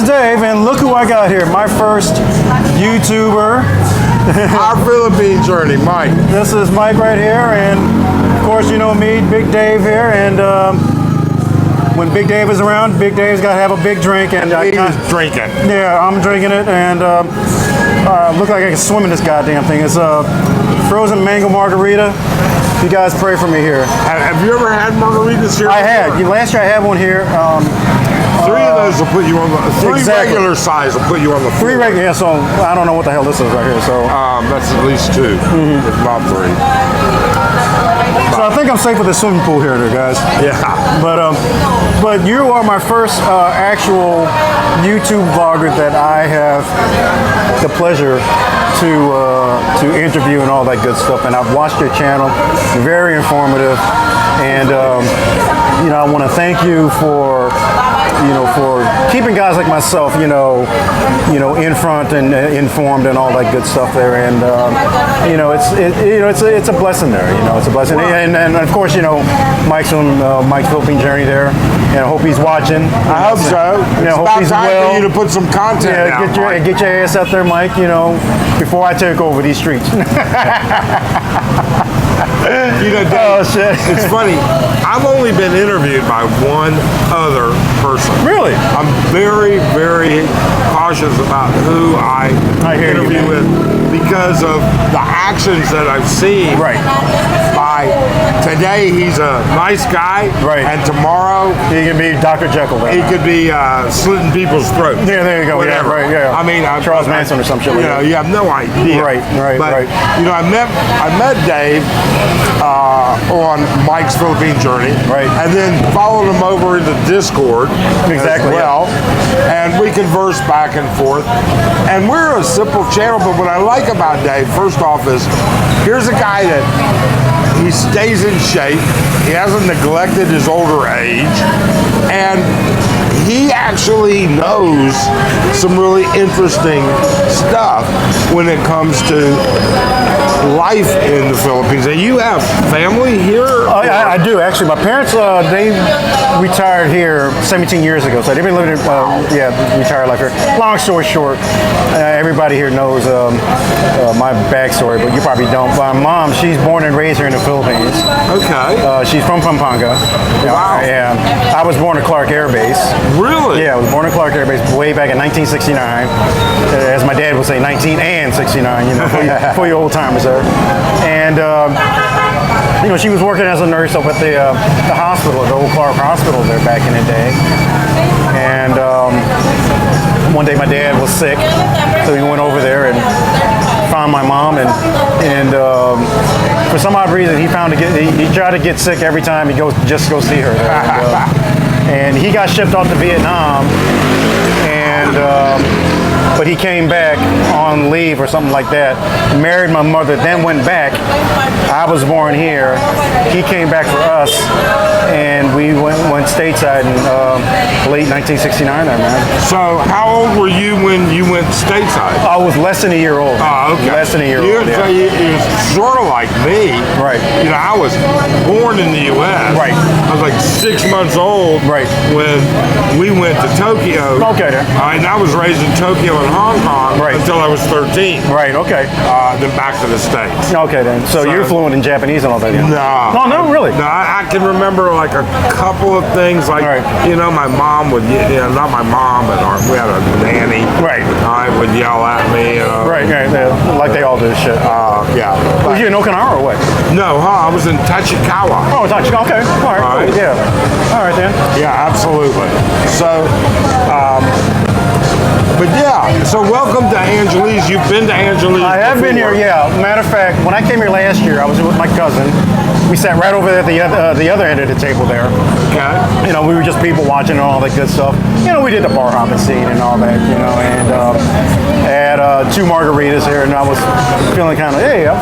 Dave, and look who I got here. My first YouTuber. Our Philippine Journey, Mike. This is Mike right here, and of course you know me, Big Dave here, and when Big Dave is around, Big Dave's got to have a big drink, and He's drinking. Yeah, I'm drinking it, and look like I can swim in this goddamn thing. It's a frozen mango margarita. You guys pray for me here. Have you ever had margaritas here? I had. Last year I had one here. Three of those will put you on the regular size will put you on the floor. Three regular. Yeah, so I don't know what the hell this is right here. So that's at least two, if not three. So I think I'm safe with the swimming pool here, guys. Yeah. But you are my first actual YouTube vlogger that I have the pleasure to interview and all that good stuff. And I've watched your channel, very informative, and I want to thank you for keeping guys like myself, in front and informed and all that good stuff there. And it's a blessing there. It's a blessing. And of course, Mike's on Mike's Philippine Journey there, and I hope he's watching. I hope so. Hope he's time well. for you to put some content out. Get your ass out there, Mike. Before I take over these streets. Dave, oh shit! It's funny. I've only been interviewed by one other person. Really? I'm very, very cautious about who I interview with because of the actions that I've seen. Right. By today, he's a nice guy. Right. And tomorrow, he can be Dr. Jekyll. He could be slitting people's throats. Yeah, there you go. Whatever. Yeah, right. Yeah. I mean, Charles Manson or some shit. You have no idea. Right. But I met Dave on Mike's Philippine Journey. Right. And then followed him over into Discord. Exactly. As well. Yeah. And we converse back and forth. And we're a simple channel, but what I like about Dave, first off, is here's a guy that he stays in shape. He hasn't neglected his older age. And he actually knows some really interesting stuff when it comes to life in the Philippines. And you have family here? I do, actually. My parents, they retired here 17 years ago, so they've been living retired life here. Long story short, everybody here knows my backstory, but you probably don't. My mom, she's born and raised here in the Philippines. Okay. She's from Pampanga. Wow. Yeah. I was born at Clark Air Base. Really? Yeah, I was born at Clark Air Base way back in 1969. As my dad would say, 1969, for you old timers there. And, she was working as a nurse up at the hospital, the old Clark Hospital there back in the day. And one day my dad was sick, so we went over there and found my mom, and for some odd reason he tried to get sick every time he goes see her there. And he got shipped off to Vietnam, but he came back on leave or something like that, married my mother, then went back. I was born here. He came back for us, and we went stateside in late 1969 there, man. So how old were you when you went stateside? I was less than a year old. Oh, okay. Less than a year old, So you're sort of like me. Right. I was born in the U.S. Right. I was like 6 months old when we went to Tokyo. Okay. And I was raised in Tokyo and Hong Kong until I was 13. Right, okay. Then back to the States. Okay, then. So you're fluent in Japanese and all that? Yeah? No, really? No, I can remember like a couple of things. Like, my mom would, not my mom, but we had a nanny. Right. Would yell at me. Right, like they all do shit. Yeah. Was you in Okinawa or what? No, I was in Tachikawa. Oh, Tachikawa, okay. All right, cool. Yeah. All right, then. Yeah, absolutely. So, but yeah, so welcome to Angeles. You've been to Angeles I have been here, yeah. Matter of fact, when I came here last year, I was with my cousin. We sat right over there at the other end of the table there. Okay. We were just people watching and all that good stuff. We did the bar hopping scene and all that, and had 2 margaritas here, and I was feeling I'm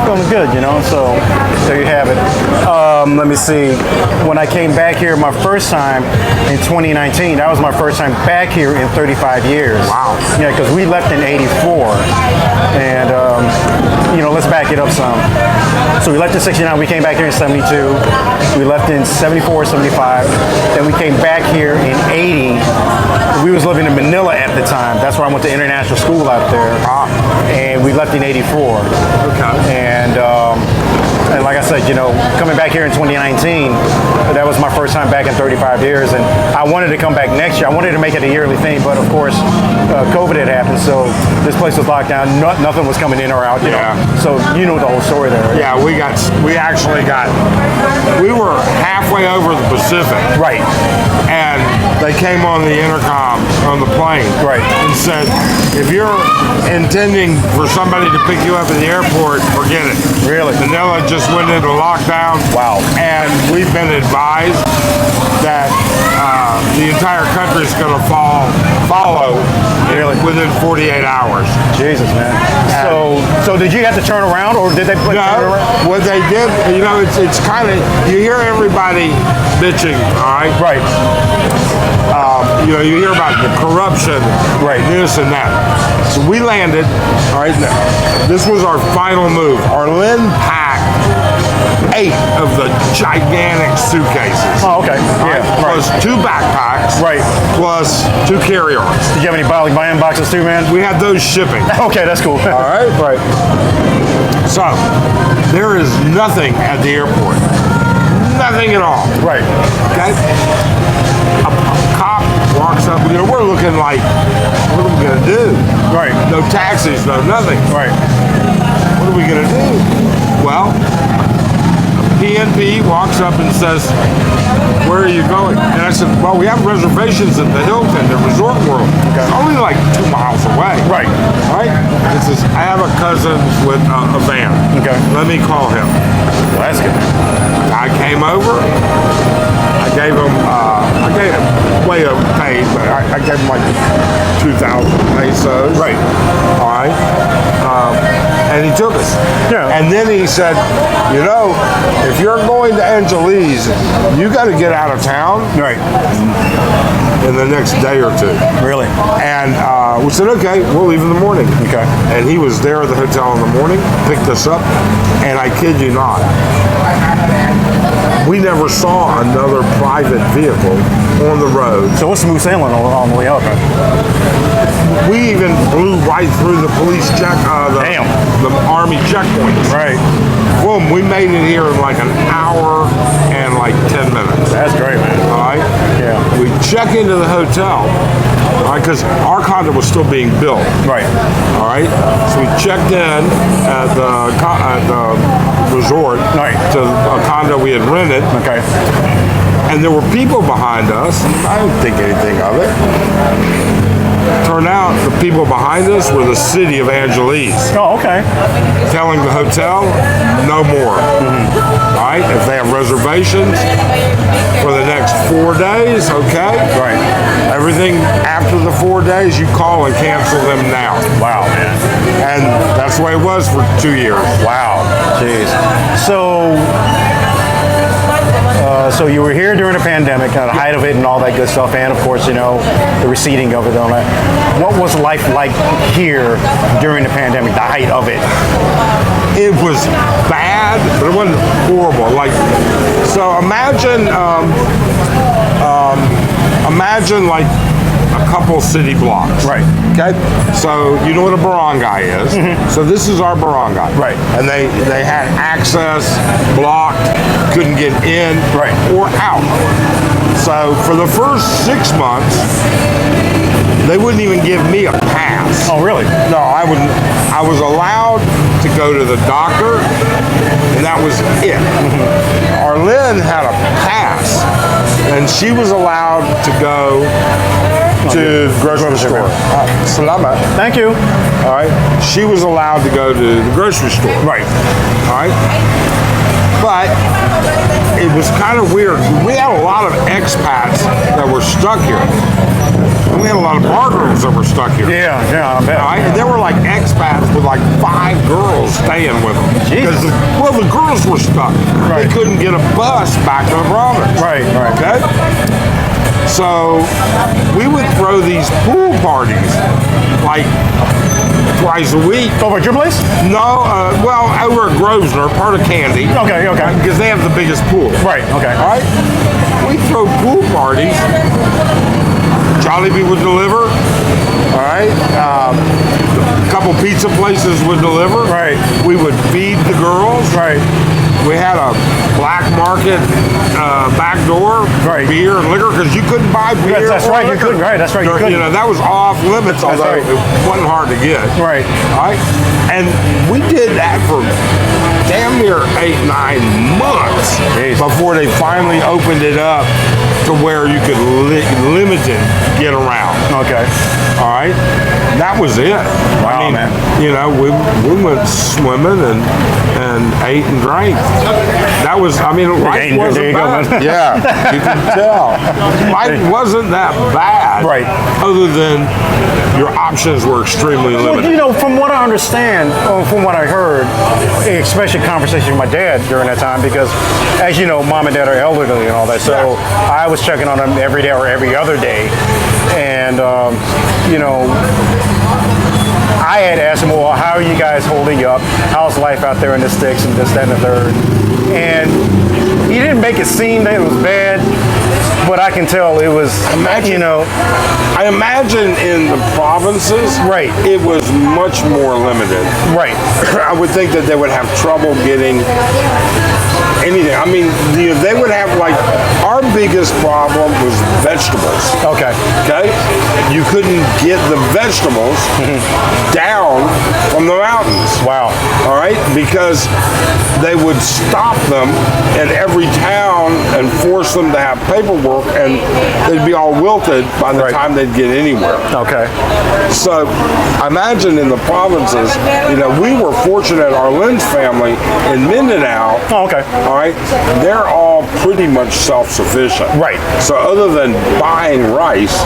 feeling good, so there you have it. Let me see. When I came back here my first time in 2019, that was my first time back here in 35 years. Wow. Yeah, because we left in 84, and let's back it up some. So we left in 69, we came back here in 72, we left in 74, 75, then we came back here in 80. We was living in Manila at the time. That's where I went to international school out there. And we left in '84. Okay. And like I said, coming back here in 2019, that was my first time back in 35 years, and I wanted to come back next year. I wanted to make it a yearly thing, but of course, COVID had happened, so this place was locked down. Nothing was coming in or out. You know? So you know the whole story there. Yeah, we were halfway over the Pacific. Right. And they came on the intercom on the plane. Right. And said, if you're intending for somebody to pick you up at the airport, forget it. Really? Manila just went into lockdown. Wow. And we've been advised that the entire country is going to follow within 48 hours. Jesus, man. So did you have to turn around, or did they turn around? What they did, it's kind of, you hear everybody bitching, all right? Right. You hear about the corruption, right? This and that. So we landed, all right? This was our final move. Arlyn packed 8 of the gigantic suitcases. Oh, okay. Yeah. Plus 2 backpacks. Right. Plus 2 carry-ons. Did you have any buying boxes too, man? We had those shipping. Okay, that's cool. All right. Right. So there is nothing at the airport. Nothing at all. Right. Okay. A cop walks up. We're looking like, what are we gonna do? Right. No taxis, no nothing. Right. What are we gonna do? Well, PNP walks up and says, where are you going? And I said, well, we have reservations at the Hilton, the Resort World. Okay. It's only like 2 miles away. Right. Right? It says, I have a cousin with a van. Okay. Let me call him. Well, that's good. I came over. I gave him way overpaid, but I gave him like 2,000 pesos. Right. All right. And he took us. Yeah. And then he said, if you're going to Angeles, you got to get out of town. Right. In the next day or 2. Really? And we said, okay, we'll leave in the morning. Okay. And he was there at the hotel in the morning, picked us up, and I kid you not, we never saw another private vehicle on the road. So what's smooth sailing on the way up? Right? We even blew right through the police check, the Army checkpoints. Right. Boom, we made it here in like an hour and like 10 minutes. That's great, man. All right? Yeah. We check into the hotel, all right, because our condo was still being built. Right. All right? So we checked in at the resort to a condo we had rented. Okay. And there were people behind us. I didn't think anything of it. Turned out the people behind us were the city of Angeles. Oh, okay. Telling the hotel, no more. All right? If they have reservations for the next 4 days, okay? Right. Everything after the 4 days, you call and cancel them now. Wow, man. And that's the way it was for 2 years. Wow. Jeez. So you were here during the pandemic, the height of it and all that good stuff, and of course, the receding of it and all that. What was life like here during the pandemic, the height of it? It was bad, but it wasn't horrible. So imagine like a couple city blocks. Right. Okay. So you know what a barangay is. Mm-hmm. So this is our barangay. Right. And they had access blocked, couldn't get in or out. So for the first 6 months, they wouldn't even give me a pass. Oh, really? No, I wouldn't. I was allowed to go to the doctor, and that was it. Mm-hmm. Arlyn had a pass, and she was allowed to go to the grocery store. Salamat. Thank you. All right. She was allowed to go to the grocery store. Right. All right. But it was kind of weird. We had a lot of expats that were stuck here. And we had a lot of bar girls that were stuck here. Yeah, I bet. Right? And there were like expats with like 5 girls staying with them. Because the girls were stuck. Right. They couldn't get a bus back to the province. Right. Okay? So we would throw these pool parties like twice a week. Over at your place? No, well, over at Grosvenor, part of Candy. Okay. Because they have the biggest pool. Right, okay. All right? We throw pool parties Jollibee would deliver. All right. A couple pizza places would deliver. Right. We would feed the girls. Right. We had a black market back door for Right. beer and liquor because you couldn't buy beer. That's or right. You liquor. couldn't. Right. That's right. You couldn't. You know, that was off limits, although right. it wasn't hard to get. Right. All right. And we did that for damn near 8-9 months Jeez. before they finally opened it up to where you could limited get around. Okay. All right, that was it. Wow, I mean, man. you know, we went swimming and ate and drank. That was, I mean, life There you wasn't go, bad. man. Yeah, you can tell. Life wasn't that bad. Right. Other than your options were extremely Well, limited. you know, from what I understand, or from what I heard, especially conversation with my dad during that time, because as you know, mom and dad are elderly and all that, so I was checking on them every day or every other day, and you know, I had asked him, well, how are you guys holding up? How's life out there in the sticks and this, that, and the third? And he didn't make it seem that it was bad, but I can tell it was, you know. I imagine in the provinces, Right. it was much more limited. Right. I would think that they would have trouble getting anything. I mean, they would have, like, our biggest problem was vegetables. Okay. Okay? You couldn't get the vegetables down from the mountains. Wow. All right? Because they would stop them in every town and force them to have paperwork, and they'd be all wilted by the Right. time they'd get anywhere. Okay. So I imagine in the provinces, you know, we were fortunate, our Lynn's family in Mindanao, Oh, okay. all right, they're all pretty much self-sufficient. Right. So other than buying rice,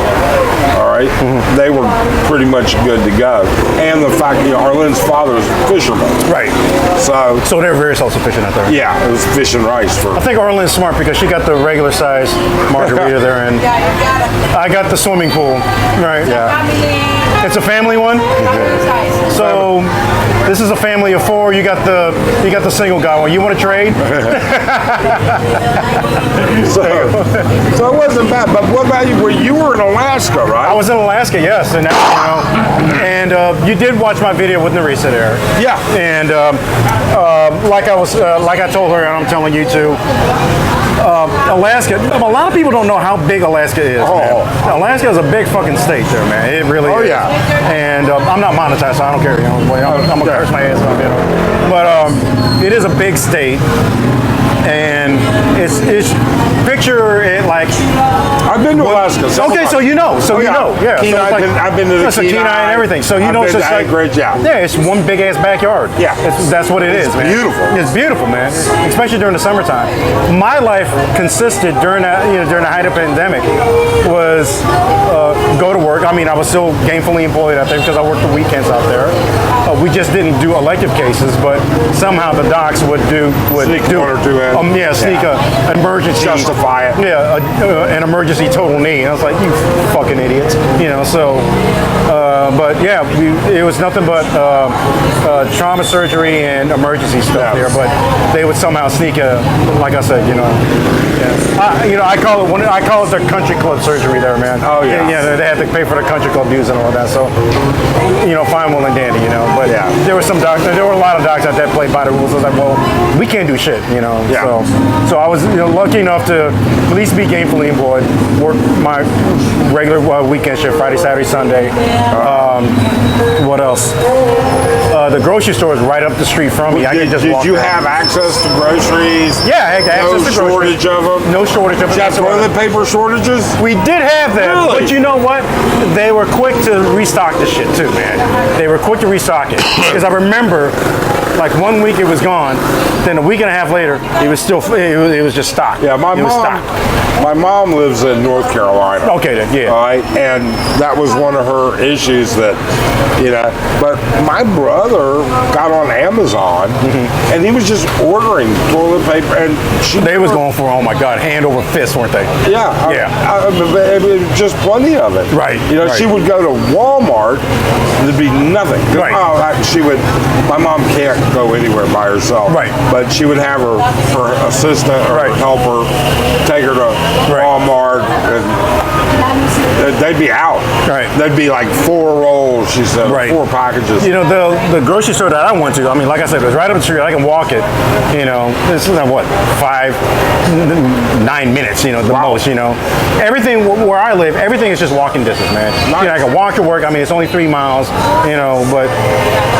all right, they were pretty much good to go. And the fact, you know, our Lynn's father was a fisherman. Right. So, So they're very self-sufficient out there. yeah, it was fish and rice for... I think Arlyn's smart because she got the regular size margarita there, and I got the swimming pool. Right. Yeah. It's a family one. So this is a family of 4. You got the single guy one. You want to trade? So it wasn't bad. But what about you? You were in Alaska, right? I was in Alaska, yes, and you did watch my video with Narisa there. Yeah. And like I told her, and I'm telling you too. Alaska. A lot of people don't know how big Alaska is. Man. Alaska is a big fucking state there, man. It really is. Oh, yeah. And I'm not monetized, so I don't care. You know, I'm gonna curse my ass off. You know. But it is a big state, and it's picture it like. I've been to Alaska. Okay, so you know. So you know. Yeah. Kenai, so it's I've been to the Kenai and everything. So you know it's just like Anchorage, yeah, it's one big ass backyard. Yeah. That's what it is, man. Beautiful. It's beautiful, man. Especially during the summertime. My life consisted during the height of the pandemic was go to work. I mean, I was still gainfully employed out there because I worked the weekends out there. We just didn't do elective cases, but somehow the docs would Sneak do one or two in. sneak an emergency. Justify it. Yeah, an emergency total knee. And I was like, you fucking idiots. You know, so, but yeah, it was nothing but trauma surgery and emergency stuff there. But they would somehow sneak like I said, you know. Yeah. I call it the country club surgery there, man. Oh, yeah. Yeah, they had to pay for the country club dues and all that. So, fine, well and dandy, But there were a lot of docs out there played by the rules. I was like, well, we can't do shit, Yeah. So I was lucky enough to at least be gainfully employed, work my regular weekend shift, Friday, Saturday, Sunday. What else? The grocery store is right up the street from me. I can just walk Did you there. have access to groceries? Yeah, I had access to groceries. Shortage of them? No shortage of Did you have them. toilet paper shortages? We did have that, Really? but you know what? They were quick to restock the shit too, man. They were quick to restock it because I remember, like 1 week it was gone, then a week and a half later it was still it was just stocked. Yeah, my mom lives in North Carolina. Okay, then, yeah. All right, and that was one of her issues that, but my brother got on Amazon and he was just ordering toilet paper, and They was going for, oh my God, hand over fist, weren't they? Yeah, just plenty of it. Right, right. She would go to Walmart, there'd be nothing. Right. My mom can't go anywhere by herself. Right. But she would have her assistant or her Right. helper take her to Walmart, and they'd Right. That'd be like 4 rolls, she said, Right. 4 packages. You know, the grocery store that I went to, I mean, like I said, it was right up the street. I can walk it, you know, this is what, 9 minutes, you know, the most, you know. Everything where I live, everything is just walking distance, man. Nice. You know, I can walk to work. I mean, it's only 3 miles, you know, but,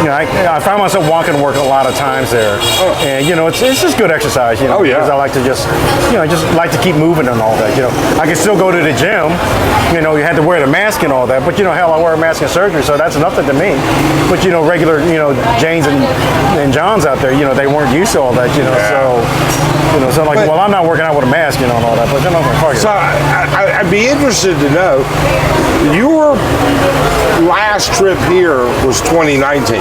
you know, I find myself walking to work a lot of times there. And, you know, it's just good exercise, you know, because I like to just, you know, just like to keep moving and all that, you know. I can still go to the gym, you know, you had to wear the mask and all that, but, you know, hell, I wear a mask in surgery, so that's nothing to me. But, you know, regular, you know, Janes and Johns out there, you know, they weren't used to all that, you know, so like, well, I'm not working out with a mask, you know, and all that, but, you know, fuck it. So I'd be interested to know, your last trip here was 2019.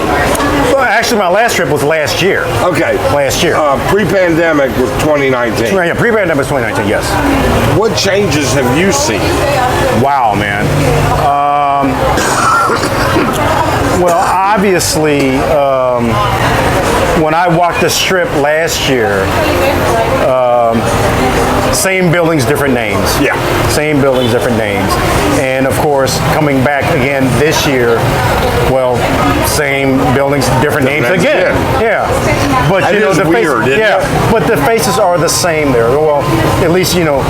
Well, actually, my last trip was last year. Okay. Last year. Pre-pandemic was 2019. Yeah, pre-pandemic was 2019, yes. What changes have you seen? Wow, man. Well, obviously, when I walked the strip last year, same buildings, different names. Yeah. Same buildings, different names. And of course, coming back again this year, well, same buildings, different names again. Yeah. But that you know, is the weird, faces, isn't it? but the faces are the same there. Well, at least, you know,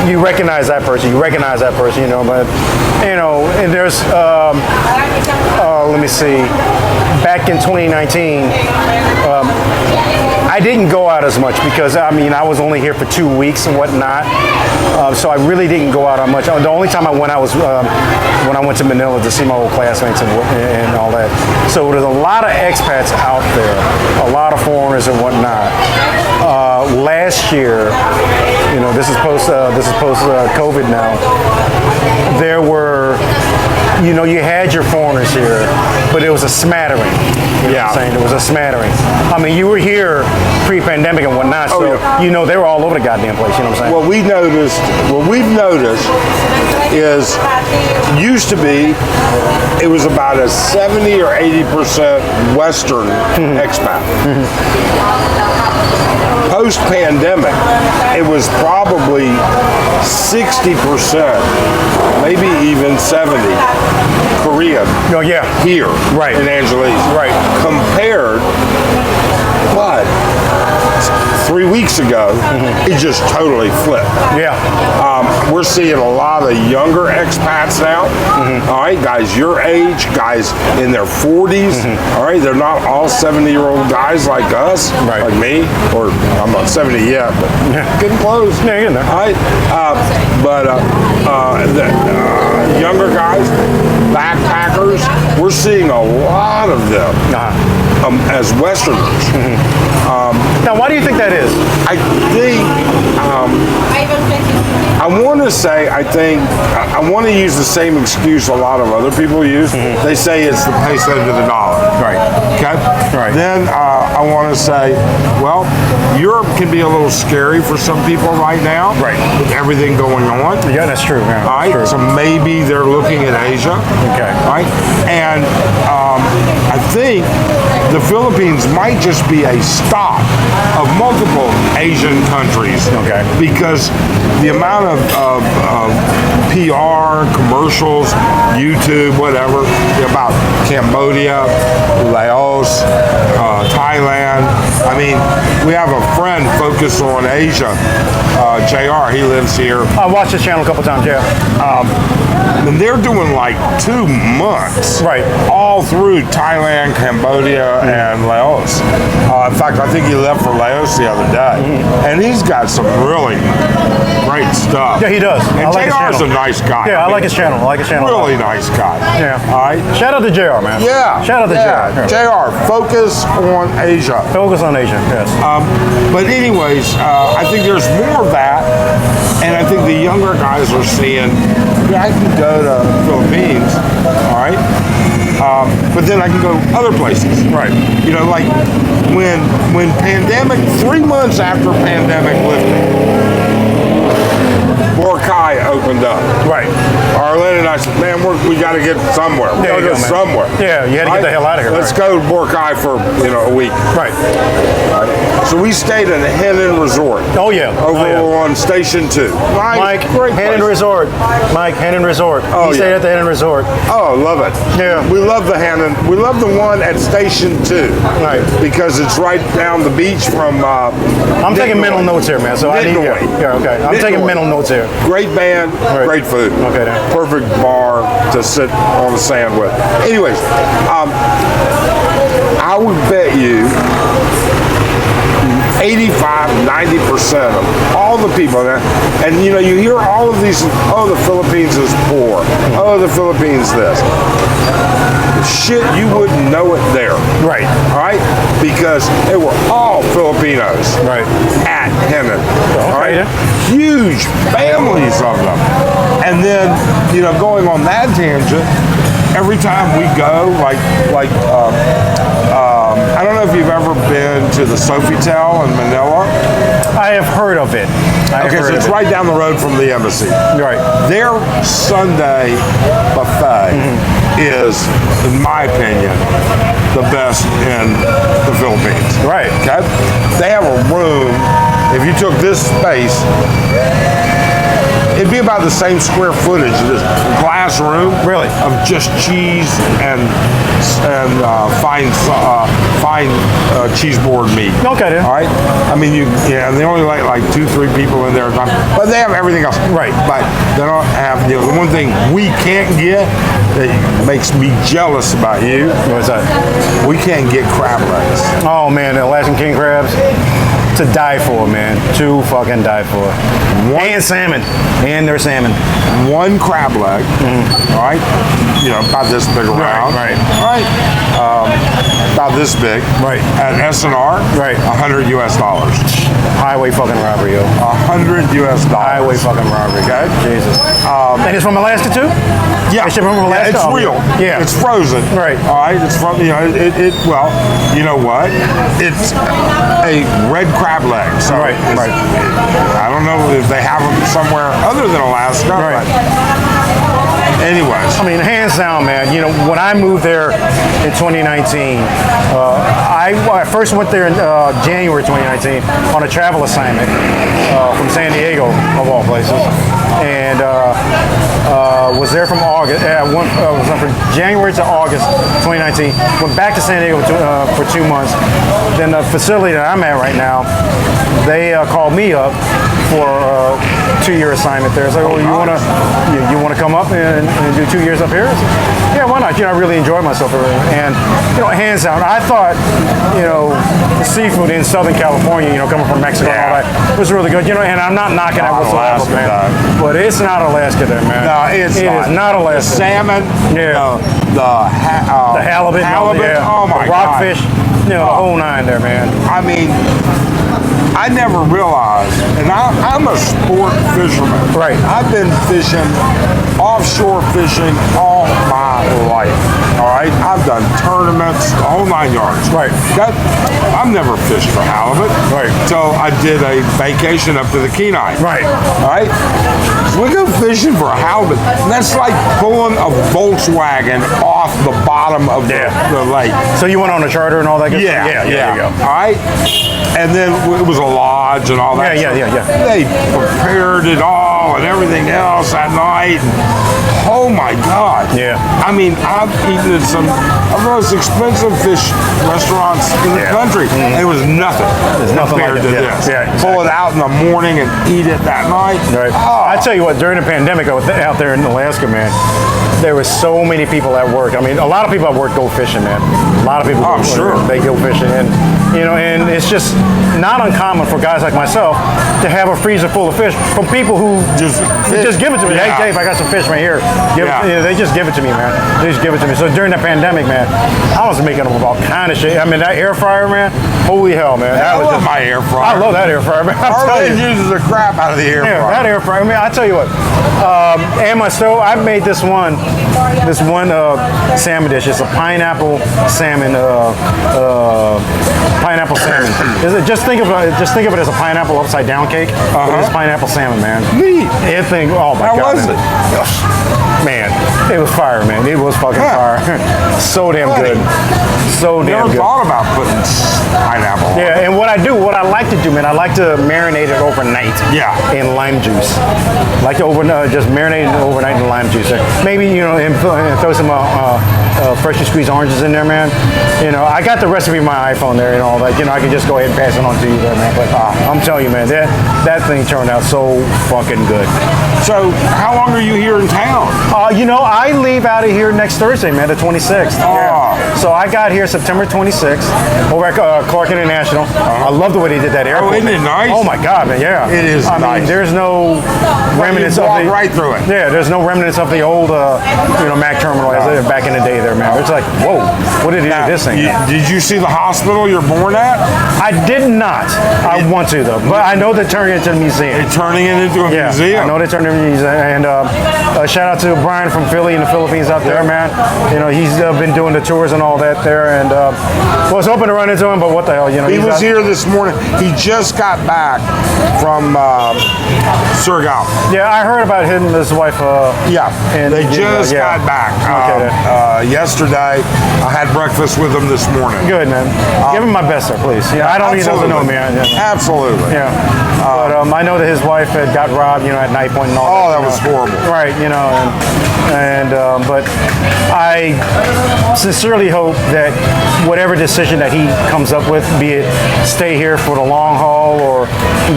you recognize that person, you know, but, you know, and there's, let me see, back in 2019, I didn't go out as much because, I mean, I was only here for 2 weeks and whatnot, so I really didn't go out on much. The only time I went out was when I went to Manila to see my old classmates and all that. So there's a lot of expats out there, a lot of foreigners and whatnot. Last year, you know, this is post COVID now. There were, you know, you had your foreigners here, but it was a smattering. You know what I'm saying? It was a smattering. I mean, you were here pre-pandemic and whatnot, so you know they were all over the goddamn place. You know what I'm saying? What we've noticed is, used to be, it was about a 70 or 80% Western expat. Post-pandemic, it was probably 60%, maybe even 70 Korean. Oh yeah. Here, right, in Angeles, right. Compared, but 3 weeks ago, it just totally flipped. Yeah. We're seeing a lot of younger expats now. All right, guys your age, guys in their 40s. All right, they're not all 70-year-old guys like us, like me, or I'm not 70 yet, but getting close. Yeah, you're in there. All right, the younger guys, backpackers, we're seeing a lot of them as Westerners. Now, why do you think that is? I think, I want to use the same excuse a lot of other people use. They say it's the peso to the dollar. Right. Okay? Right. Then I want to say, well, Europe can be a little scary for some people right now. Right. With everything going on. Yeah, that's true. Yeah, All right. true. So maybe they're looking at Asia. Okay. All right. And I think the Philippines might just be a stop of multiple Asian countries. Okay. Because the amount of PR, commercials, YouTube, whatever, about Cambodia, Laos, Thailand. I mean, we have a friend focused on Asia, JR, he lives here. I watched his channel a couple times, yeah. And they're doing like 2 months. Right. All through Thailand, Cambodia, and Laos. In fact, I think he left for Laos the other day. And he's got some really great stuff. Yeah, he does. And I like his JR's a channel. nice guy. Yeah, I like his channel. Really nice guy. Yeah. All right. Shout out to JR, man. Yeah. Shout out to JR. JR, focus on Asia. Focus on Asia, yes. But anyways, I think there's more of that. And I think the younger guys are seeing, I can go to the Philippines, all right? But then I can go other places. Right. You know, like when pandemic, 3 months after pandemic lifted, Boracay opened up. Right. Arlyn and I said, man, we got to get somewhere. We got to go somewhere. Yeah, you had to get the hell out of here. Let's go to Boracay for, a week. Right. So we stayed at a Hennon Resort. Oh yeah. Over on Station 2. Mike, great Hennon place. Resort. Mike, Hennon Resort. Oh, He stayed at the Hennon Resort. Oh, love it. Yeah. We love the Hennon. We love the one at Station 2. Right. Because it's right down the beach from I'm taking mental notes here, man. So I need okay. I'm taking mental notes here. Great band, great food. Okay, then. Perfect bar to sit on the sand with. Anyways, I would bet you 85, 90% of all the people there, and you know, you hear all of these, oh, the Philippines is poor. Oh, the Philippines this. Shit, you wouldn't know it there. Right. All right? Because they were all Filipinos. Right. At Hennon. All right? Yeah. Huge families of them. And then, you know, going on that tangent, every time we go, I don't know if you've ever been to the Sofitel in Manila. I have heard of it. Okay, so it's right down the road from the embassy. Right. Their Sunday buffet is, in my opinion, the best in the Philippines. Right. Okay? They have a room, if you took this space, it'd be about the same square footage of this glass room. Really? Of just cheese and fine cheese board meat. Okay, then. All right. I mean, they only let like 2-3 people in there at a time, but they have everything else. Right. But they don't have, you know, the one thing we can't get that makes me jealous about you. What's that? We can't get crab legs. Oh man, the Alaskan king crabs. To die for, man. To fucking die for. And salmon. And their salmon. One crab leg, all right, you know, about this big around. Right. All right. About this big. Right. At SNR. Right. $100 US. Highway fucking robbery, yo. $100 US. Highway fucking robbery. Okay. Jesus. And it's from Alaska too? Yeah. It's from Alaska? It's real. Yeah. It's frozen. Right. All right. It's from, you know, well, you know what? It's a red crab leg. So Right. I don't know if they have them somewhere other than Alaska. Right. But anyways. I mean, hands down, man. You know, when I moved there in 2019, I first went there in January 2019 on a travel assignment from San Diego, of all places, and was there from August. Was from January to August 2019. Went back to San Diego for 2 months. Then the facility that I'm at right now, they called me up for a 2-year assignment there. It's like, oh, you want to come up and do 2 years up here? I said, yeah, why not? You know, I really enjoyed myself over there. And, you know, hands down, I thought, you know, the seafood in Southern California, you know, coming from Mexico and all that, was really good. You know, and I'm not knocking that whatsoever, Alaska, man. But it's not Alaska there, man. No, it is not Alaska. The salmon, Yeah. the Halibut, halibut, yeah. oh my the rockfish, you know, the whole nine there, man. I mean, I never realized, and I'm a sport fisherman. Right. I've been fishing, offshore fishing all my life. All right. I've done tournaments, the whole 9 yards. Right. I've never fished for halibut. Right. So I did a vacation up to the Kenai. Right. All right. So we go fishing for halibut. And that's like pulling a Volkswagen off the bottom of the lake. So you went on a charter and all that good stuff? Yeah, there you go. All right. And then it was a lodge and all that. Yeah. They prepared it all and everything else that night. Oh my God. Yeah. I mean, I've eaten at some of the most expensive fish restaurants in the country. And it was nothing. There's nothing compared like it. to this. Yeah, exactly. Pull it out in the morning and eat it that night. Right. Oh. I tell you what, during the pandemic out there in Alaska, man, there was so many people at work. I mean, a lot of people at work go fishing, man. A lot of people I'm sure. They go fishing. And, you know, and it's just not uncommon for guys like myself to have a freezer full of fish from people who just give it to me. Yeah. Hey, Dave, I got some fish right here. You know, they just give it to me, man. They just give it to me. So during the pandemic, man, I was making up about kind of shit. I mean, that air fryer, man, holy hell, man. I love my air fryer. I love that air fryer, man. Arlyn uses the crap out of the air fryer. That air fryer. I mean, I tell you what. And my stove, I made this one salmon dish. It's a pineapple salmon. Pineapple salmon. Just think of it as a pineapple upside down cake. But it's pineapple salmon, man. Neat. Oh my God. How was it? Man, it was fire, man. It was fucking fire. So damn good. So damn Never good. thought about putting pineapple on. Yeah, and what I like to do, man, I like to marinate it overnight. Yeah. In lime juice. Like to just marinate it overnight in lime juice. Maybe, and throw some freshly squeezed oranges in there, man. I got the recipe in my iPhone there and all that. I can just go ahead and pass it on to you there, man. But I'm telling you, man, that thing turned out so fucking good. So, how long are you here in town? I leave out of here next Thursday, man, the 26th. Oh. Yeah. So I got here September 26th over at Clark International. I love the way they did that airport. Oh, isn't it nice? Oh my God, man, yeah. It is I nice. mean, there's no remnants you of walk the right through it. Yeah, there's no remnants of the old Mac terminal as they back in the day there, man. It's like, whoa, what did they do to this thing? Did you see the hospital you're born at? I did not. I want to though, but I know they're turning it into a museum. They're turning it into a museum. I know they're turning it into a museum. And shout out to Brian from Philly in the Philippines out there, man. He's been doing the tours and all that there, and was hoping to run into him, but what the hell, He was here this morning. He just got back from Surigao. Yeah, I heard about him and his wife. And they just got back yesterday. I had breakfast with them this morning. Good, man. Give him my best, sir, please. Yeah, I don't need to know, man. Yeah. Absolutely. Yeah. But I know that his wife had got robbed, at night point and all that. Oh, that was horrible. Right, but I sincerely hope that whatever decision that he comes up with, be it stay here for the long haul or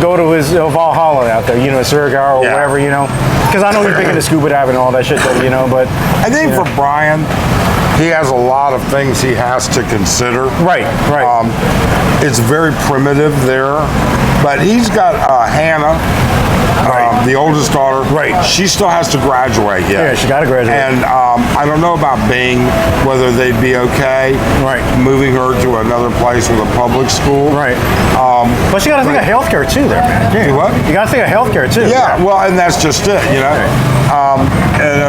go to his Valhalla out there, Surigao or whatever, because I know he's big into scuba diving and all that shit, but I think for Brian, he has a lot of things he has to consider. Right. It's very primitive there, but he's got Hannah, the oldest daughter. Right. She still has to graduate yet. Yeah, she got to graduate. And I don't know about Bing, whether they'd be okay moving her to another place with a public school. Right. But you got to think of healthcare too there, man. Do what? You got to think of healthcare too. Yeah, well, and that's just it,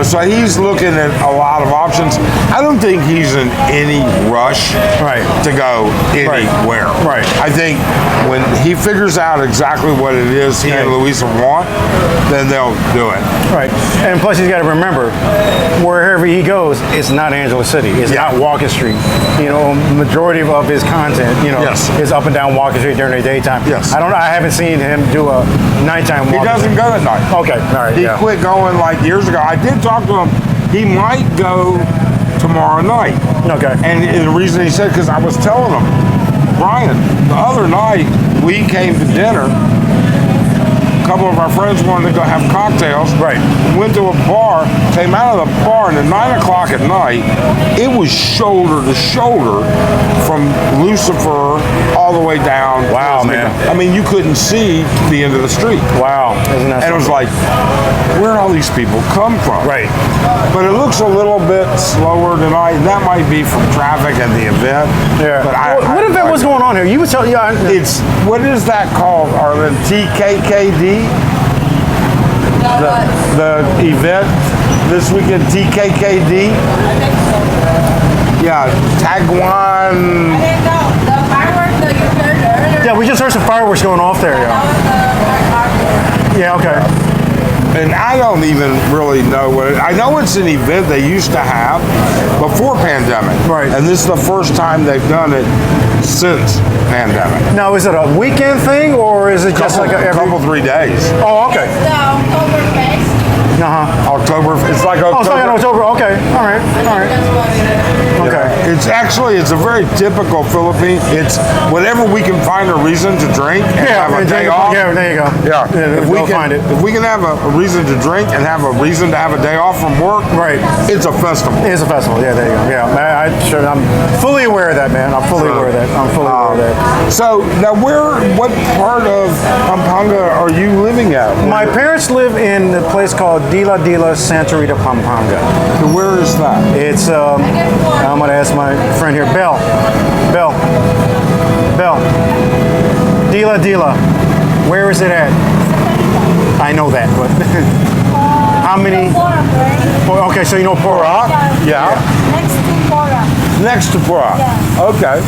so he's looking at a lot of options. I don't think he's in any rush to go anywhere. Right. I think when he figures out exactly what it is he and Louisa want, then they'll do it. Right. And plus he's got to remember, wherever he goes, it's not Angela City. It's not Walking Street. Majority of his content, is up and down Walking Street during the daytime. Yes. I haven't seen him do a nighttime walk. He doesn't go at night. Okay. All right. He quit going like years ago. I did talk to him. He might go tomorrow night. Okay. And the reason he said, because I was telling him, Brian, the other night we came to dinner. A couple of our friends wanted to go have cocktails. Right. Went to a bar, came out of the bar, and at 9 o'clock at night, it was shoulder to shoulder from Lucifer all the way down. Wow, man. I mean, you couldn't see the end of the street. Wow. Isn't that And it was like, where did all these people come from? Right. But it looks a little bit slower tonight. That might be from traffic and the event. Yeah. But what event was going on here? You would tell me. It's, what is that called, Arlyn? TKKD? The event this weekend, TKKD? Yeah, Tagwan. The fireworks that you heard earlier. Yeah, we just heard some fireworks going off there. Yeah, okay. And I don't even really know what I know it's an event they used to have before pandemic. Right. And this is the first time they've done it since pandemic. Now, is it a weekend thing or is it just like a couple 3 days. Oh, okay. The Oktoberfest. October, it's like October. Oh, it's like in October. Okay. All right. Okay. It's a very typical Philippine. It's whenever we can find a reason to drink and have a day off. Yeah, there you go. Yeah, if we can find it. If we can have a reason to drink and have a reason to have a day off from work, it's a festival. It's a festival. Yeah, there you go. Yeah, I'm fully aware of that, man. I'm fully aware of that. So now, what part of Pampanga are you living at? My parents live in a place called D.Webb Santa Rita, Pampanga. Where is that? It's I'm gonna ask my friend here, Bell. D.Webb. Where is it at? I know that, but how many? Okay, so you know Pora? Yeah. Next to Pora. Next to Porak. Okay.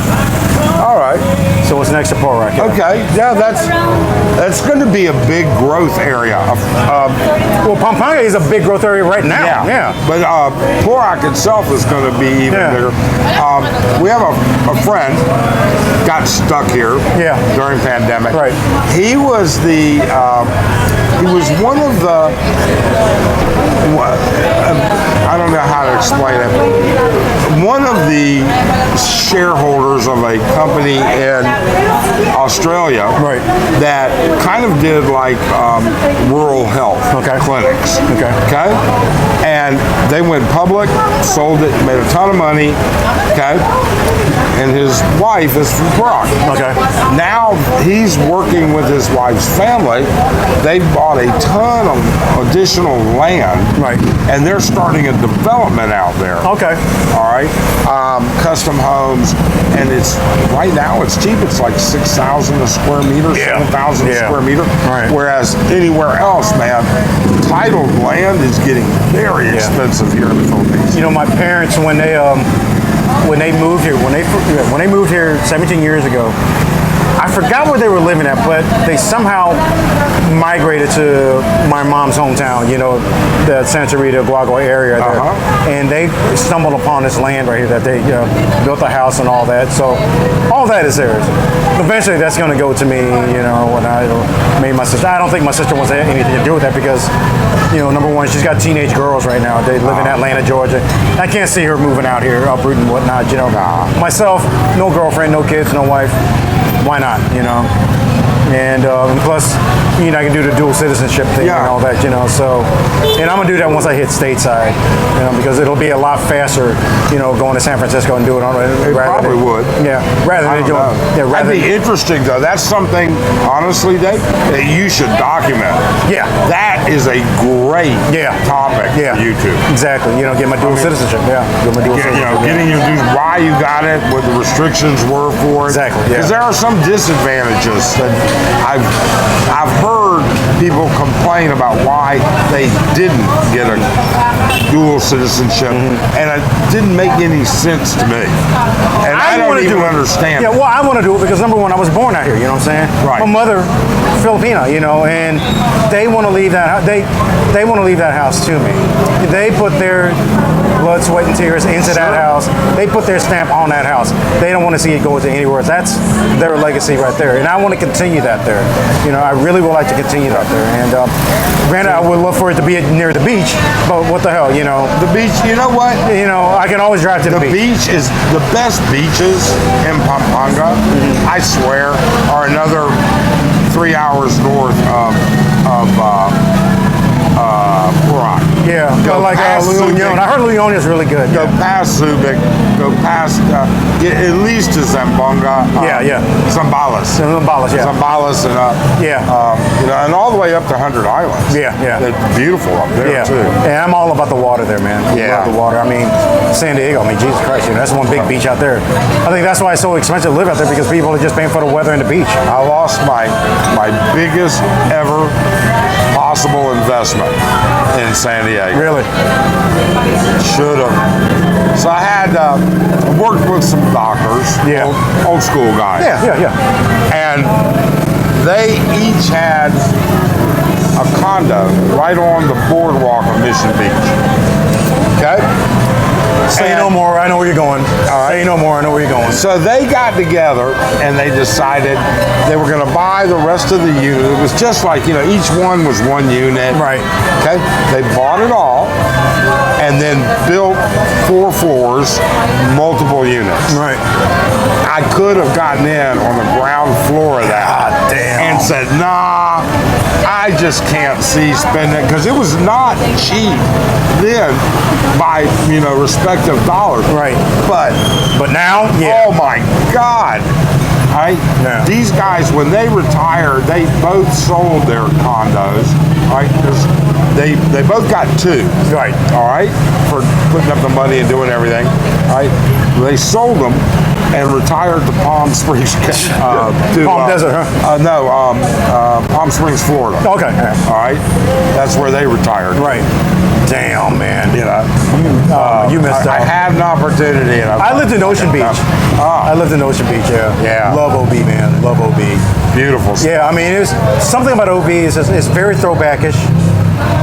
All right. So it's next to Porak. Yeah. Okay. Yeah, that's going to be a big growth area. Well, Pampanga is a big growth area right now. Yeah. But Porak itself is going to be even bigger. We have a friend got stuck here during pandemic. Right. He was one of the I don't know how to explain it. One of the shareholders of a company in Australia that kind of did like rural health clinics. Okay. And they went public, sold it, made a ton of money. Okay. And his wife is from Prague. Okay. Now he's working with his wife's family. They bought a ton of additional land. Right. And they're starting a development out there. Okay. All right. Custom homes, and it's right now it's cheap. It's like 6,000 a square meter, 7,000 a square meter. Right. Whereas anywhere else, man, titled land is getting very expensive here in the Philippines. You know, my parents when they moved here, when they moved here 17 years ago, I forgot where they were living at, but they somehow migrated to my mom's hometown, you know, the Santa Rita, Guagua area there. And they stumbled upon this land right here that they built a house and all that. So all that is theirs. Eventually that's going to go to me, you know, when I made my sister. I don't think my sister wants anything to do with that because, you know, number one, she's got teenage girls right now. They live in Atlanta, Georgia. I can't see her moving out here, uprooting and whatnot, you know. Myself, no girlfriend, no kids, no wife. Why not, you know? And plus, you know, I can do the dual citizenship thing and all that, you know. So, and I'm gonna do that once I hit stateside, you know, because it'll be a lot faster, you know, going to San Francisco and do it on. It probably would. Yeah, rather than doing. Yeah, rather. That'd be interesting though. That's something, honestly, Dave, that you should document. Yeah. That is a great topic for YouTube. Exactly. You know, get my dual citizenship. Yeah. Get my dual citizenship. You know, getting you to why you got it, what the restrictions were for it. Exactly. Because there are some disadvantages that I've heard people complain about why they didn't get a dual citizenship, and it didn't make any sense to me. And I don't even understand. Yeah, well, I want to do it because number one, I was born out here. You know what I'm saying? Right. My mother, Filipina, you know, and they want to leave that. They want to leave that house to me. They put their blood, sweat, and tears into that house. They put their stamp on that house. They don't want to see it go to anywhere else. That's their legacy right there, and I want to continue that there. You know, I really would like to continue that there. And granted, I would love for it to be near the beach, but what the hell, you know? The beach, you know what? You know, I can always drive to the beach. The beach is the best beaches in Pampanga, I swear, are another 3 hours north of Porak. Yeah, go like Leon. I heard Leon is really good. Go past Subic, go past at least to Zamboanga. Zambales. Zambales, yeah. Zambales and you know, and all the way up to 100 Islands. Yeah. It's beautiful up there too. And I'm all about the water there, man. I love the water. I mean, San Diego. I mean, Jesus Christ, you know, that's one big beach out there. I think that's why it's so expensive to live out there because people are just paying for the weather and the beach. I lost my biggest ever possible investment in San Diego. Really? Should have. So I had worked with some doctors, old school guys. Yeah. And they each had a condo right on the boardwalk of Mission Beach. Okay? Say no more, I know where you're going. All right. Say no more, I know where you're going. So they got together and they decided they were going to buy the rest of the unit. It was just like, you know, each one was one unit. Right. Okay? They bought it all and then built 4 floors, multiple units. Right. I could have gotten in on the ground floor of that. God damn. And said, nah, I just can't see spending, because it was not cheap then by, you know, respective dollars. Right. But now, oh my God. Right? Yeah. These guys, when they retired, they both sold their condos, right? Because they both got 2. Right. All right? For putting up the money and doing everything. Right? They sold them, and retired to Palm Springs. Palm Desert, huh? No, Palm Springs, Florida. Okay. Yeah. All right, that's where they retired. Right. Damn, man. You know, You missed I out. had an opportunity. And I lived in Ocean Beach. I lived in Ocean Beach, yeah. Yeah. Love OB, man. Love OB. Beautiful. Stuff. Yeah, I mean, it's something about OB is it's very throwbackish.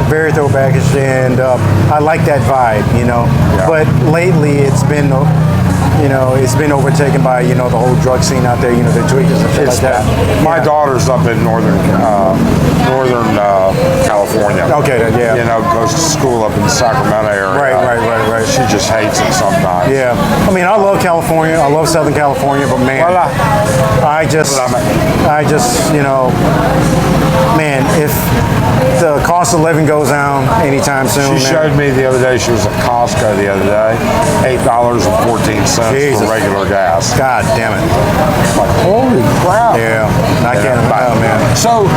Very throwbackish, and I like that vibe, you know. Yeah. But lately, it's been, you know, it's been overtaken by, you know, the whole drug scene out there, you know, the tweakers and shit like that. My daughter's up in northern California. Okay, then, yeah. You know, goes to school up in the Sacramento area. Right. She just hates it sometimes. Yeah, I mean, I love California. I love Southern California, but man, I just, you know, man, if the cost of living goes down anytime soon, She man, showed me the other day, she was at Costco the other day, $8.14 Jesus. for regular gas. God damn it. Like, holy crap. Yeah, I can't imagine, man. So,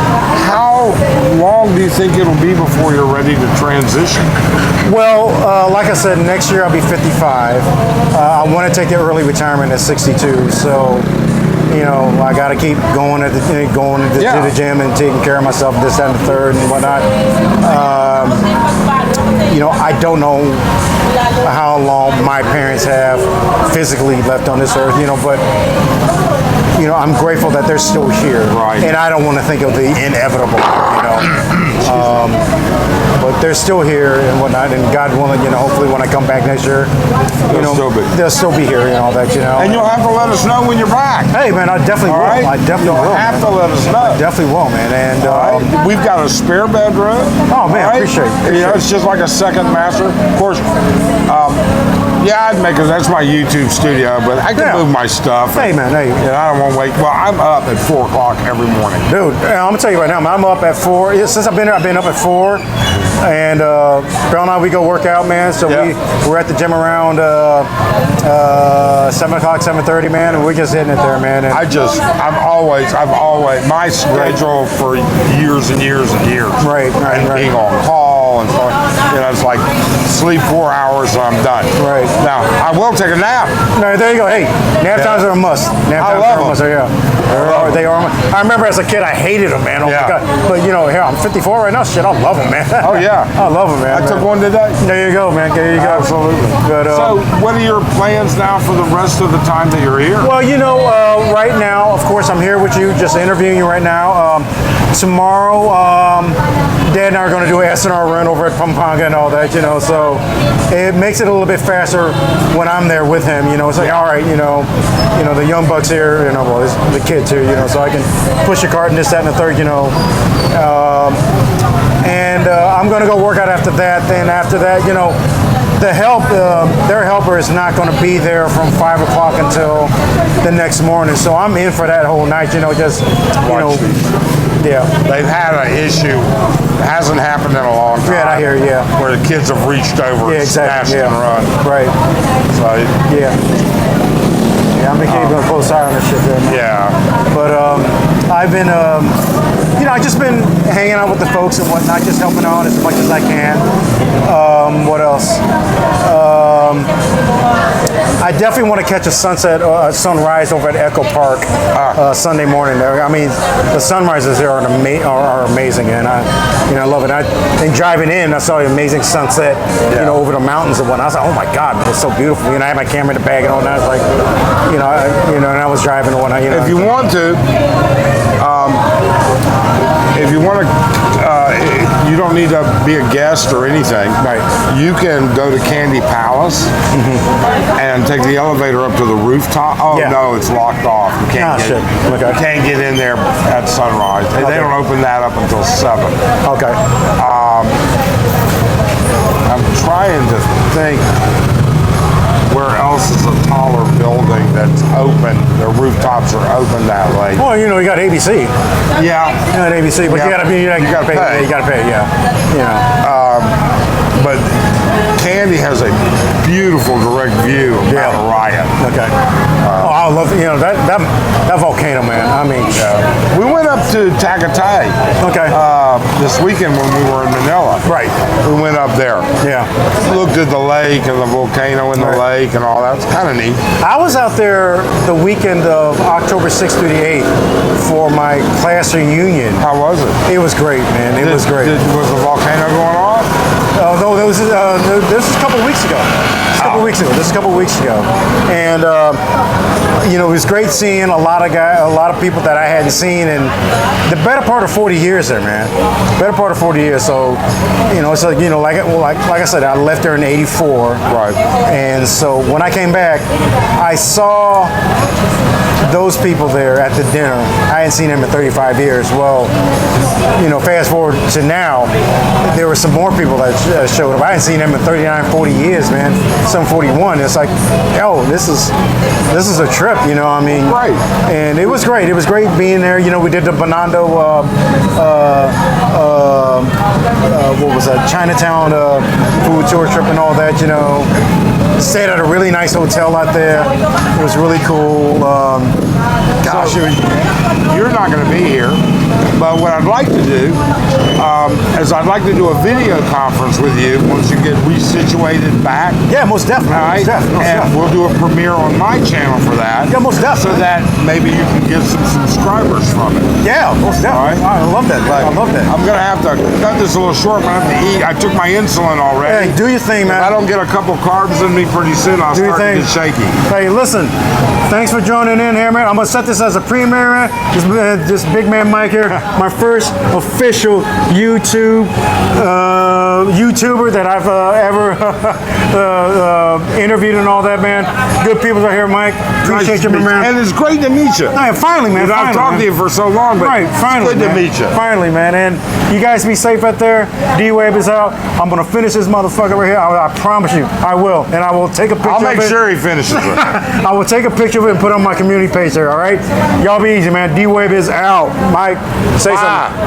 how long do you think it'll be before you're ready to transition? Well, like I said, next year I'll be 55. I want to take the early retirement at 62. So, you know, I got to keep going to the gym and taking care of myself, this, that, and the third, and whatnot. You know, I don't know how long my parents have physically left on this earth, you know, but you know, I'm grateful that they're still here. Right. And I don't want to think of the inevitable, you know. But they're still here and whatnot, and God willing, you know, hopefully when I come back next year, you know, they'll still be here and all that, you know. And you'll have to let us know when you're back. Hey, man, I definitely will. Right? I definitely will. You'll have man. to let us know. Definitely will, man. And We've got a spare bedroom. Oh, man, appreciate it. You know, it's just like a second master. Of course, yeah, I'd make it. That's my YouTube studio, but I can move my stuff. Hey, man, hey. And I don't want to wait. Well, I'm up at 4 o'clock every morning. Dude, I'm gonna tell you right now, man, I'm up at 4. Since I've been here, I've been up at 4. And Bill and I, we go work out, man. So we're at the gym around 7 o'clock, 7:30, man, and we're just hitting it there, man. And I've always, my schedule for years and years and years. Right. Being on call and so on. You know, it's like sleep 4 hours and I'm done. Right. Now, I will take a nap. No, there you go. Hey, nap times are a must. Nap times are a must. Yeah. They are. I remember as a kid, I hated them, man. Oh my God. But you know, here I'm 54 right now. Shit, I love them, man. Oh yeah, I love them, man. I took one today. There you go, man. There you go. Absolutely. But, so, what are your plans now for the rest of the time that you're here? Well, you know, right now, of course, I'm here with you, just interviewing you right now. Tomorrow, Dad and I are going to do an SNR run over at Pampanga and all that, you know. So it makes it a little bit faster when I'm there with him, you know. It's like, all right, you know, the young bucks here, you know, well, the kids here, you know, so I can push a cart and this, that, and the third, you know. I'm going to go work out after that. Then after that, you know, the help, their helper is not going to be there from 5 o'clock until the next morning. So I'm in for that whole night, you know, just, you know. Yeah. They've had an issue. It hasn't happened in a long time. Yeah, I hear you, where the kids have reached over and snatched and run. Right. So, yeah, I'm been keeping a close eye on this shit there, man. Yeah. But I've been, you know, I just been hanging out with the folks and whatnot, just helping out as much as I can. What else? I definitely want to catch a sunrise over at Echo Park Sunday morning. There, I mean, the sunrises there are amazing, and I love it. And driving in, I saw an amazing sunset, you know, over the mountains and whatnot. I was like, oh my God, man, it's so beautiful. You know, I had my camera in the bag and all that. I was like, you know, and I was driving and whatnot. You know, if you want to, you don't need to be a guest or anything. Right. You can go to Candy Palace and take the elevator up to the rooftop. Oh no, it's locked off. You can't can't get in there at sunrise. They don't open that up until 7. Okay. I'm trying to think where else is a taller building that's open. The rooftops are open that late. Well, you know, you got ABC. Yeah. You got ABC, but you gotta pay. You gotta pay. Yeah. You know. But Candy has a beautiful direct view of Mount Orion. Okay. I love that volcano, man. I mean, we went up to Tagaytay. Okay. this weekend when we were in Manila. Right. We went up there. Yeah. Looked at the lake and the volcano in the lake and all that. It's kind of neat. I was out there the weekend of October 6th through the 8th for my class reunion. How was it? It was great, man. It was great. Was the volcano going off? No, this was a couple weeks ago. This is a couple weeks ago, and you know, it was great seeing a lot of people that I hadn't seen in the better part of 40 years there, man. Better part of 40 years. So, you know, it's like, you know, like I said, I left there in '84, Right. and so when I came back, I saw those people there at the dinner. I hadn't seen them in 35 years. Well, you know, fast forward to now, there were some more people that showed up. I hadn't seen them in 39, 40 years, man. Some 41. It's like, yo, this is a trip, you know. I mean, Right. And it was great. It was great being there. You know, we did the Bernardo, what was that? Chinatown food tour trip and all that. You know, stayed at a really nice hotel out there. It was really cool. Gosh, you're not going to be here, but what I'd like to do is I'd like to do a video conference with you once you get resituated back. Yeah, most definitely. All right? Most definitely. And we'll do a premiere on my channel for that. Yeah, most definitely. So that maybe you can get some subscribers from it. Yeah, most definitely. All right. I love that. I love that. I'm going to have to cut this a little short, but I have to eat. I took my insulin already. Hey, do your thing, man. If I don't get a couple carbs in me pretty soon, I'll Do your start to thing. get shaky. Hey, listen. Thanks for joining in here, man. I'm gonna set this as a premiere, man. This big man Mike here, my first official YouTuber that I've ever interviewed and all that, man. Good people are here, Mike. Appreciate you, my man. And it's great to meet you. Hey, finally, man. I've talked to you for so long, but Right, finally, it's good man. to meet you. Finally, man. And you guys be safe out there. D.Webb is out. I'm gonna finish this motherfucker right here. I promise you, I will. And I will take a picture I'll of make it. sure he finishes it. I will take a picture of it and put it on my community page there, all right? Y'all be easy, man. D-Webb is out. Mike, say something.